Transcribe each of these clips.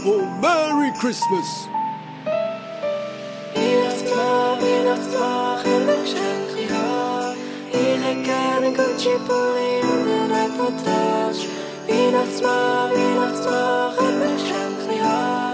ho, Merry Christmas! Weihnachtsmann, gelukkig ja. Ich hätte gerne einen Gucci-Pulli und eine Reportage. Weihnachtsmann, gelukkig ja.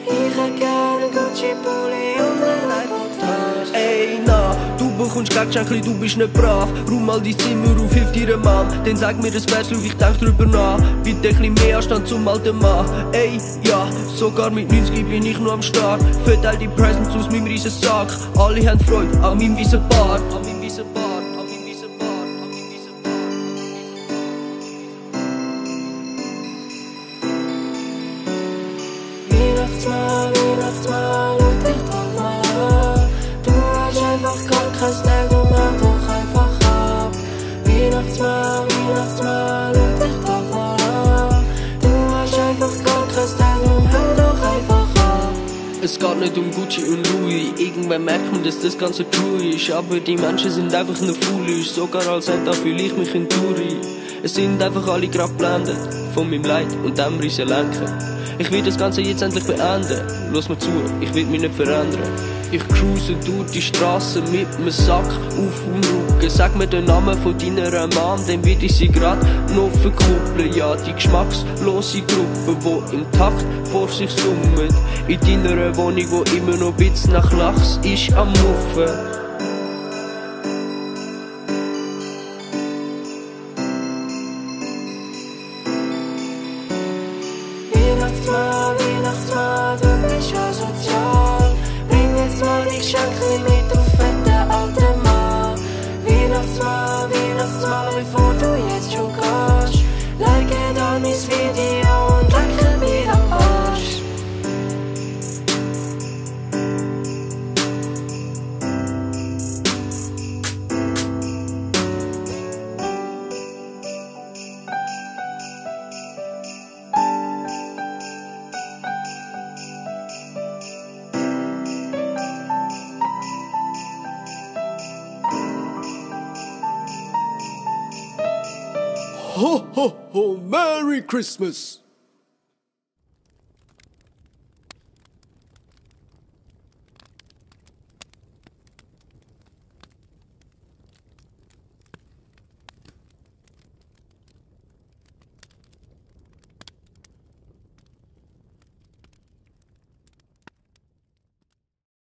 Ich hätte gerne einen Gucci-Pulli und eine Reportage. Ey, na, du bekommst kein Geschenk, du bist nicht brav. Räum mal dein Zimmer auf, hilft dir ein Mann. Dann sag mir das Vers, ich denk drüber nach. Bitte ein bisschen mehr Anstand zum alten Mann. Ey, ja, sogar mit 90 bin ich noch am Start. Verteil die Presents aus meinem riesen Sack. Alle haben Freude an meinem weißen Bart. An meinem weißen Bart, an meinem weißen Bart, an meinem weißen Bart. Weihnachtsmann, schau dich doch mal an. Du hast einfach gar kein Style und mach doch einfach ab. Weihnachtsmann, schau dich doch mal an. Du hast einfach gar kein Style und hör doch einfach ab. Es geht nicht um Gucci und Louis. Irgendwann merkt man, dass das Ganze true ist. Aber die Menschen sind einfach nur foolish. Sogar als da fühle ich mich in Touri. Es sind einfach alle grad blendet von meinem Leid und dem riesen Lenken. Ich will das Ganze jetzt endlich beenden. Lass mir zu, ich will mich nicht verändern. Ich cruise durch die Straße mit nem Sack auf dem Rücken. Sag mir den Namen von deiner Mann, dann will ich sie grad noch verkuppeln. Ja, die geschmackslose Gruppe, wo im Takt vor sich summt. In deiner Wohnung, wo immer noch ein bisschen nach Lachs ist am Muffen. Weihnachtsmann, du bist ja sozial. Bring jetzt mal die Geschenke mit, du fette alte Mann. Weihnachtsmann, bevor du jetzt schon gehst. Like dann mein Video und lecke mir am Arsch. Ho, ho, ho, Merry Christmas!